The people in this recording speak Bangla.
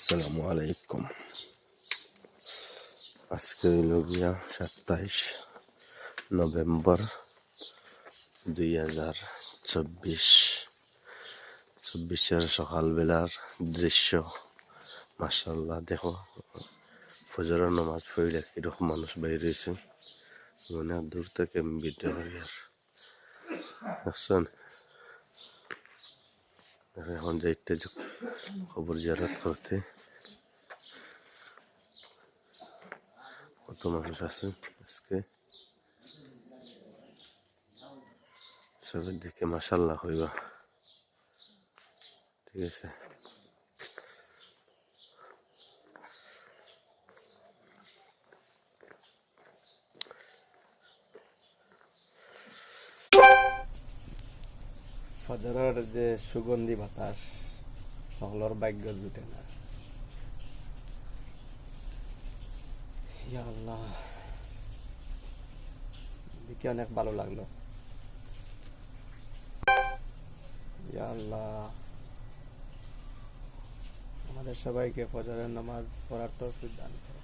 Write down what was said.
আসসালামু আলাইকুম। আজকে হইল গিয়া 27 নভেম্বর 2024 সকালবেলার দৃশ্য। মাশাআল্লাহ, দেখো ফজরের নামাজ পড়লে কিরকম মানুষ বাইরে রয়েছে। মনে হয় দূর থেকে আমি ভিডিও করি। আর দেখছেন, এখন যাইতে খবর জিয়ারত করতে কত মানুষ আছে আজকে। সবের দিকে মাশাআল্লাহ হইবা, ঠিক আছে। ফজরের যে সুগন্ধি বাতাস, সকলের ভাগ্য জুটে না। ইয়া আল্লাহ, দেখে অনেক ভালো লাগলো। ইয়া আল্লাহ, আমাদের সবাইকে ফজরের নামাজ পড়ার তৌফিক দান করো।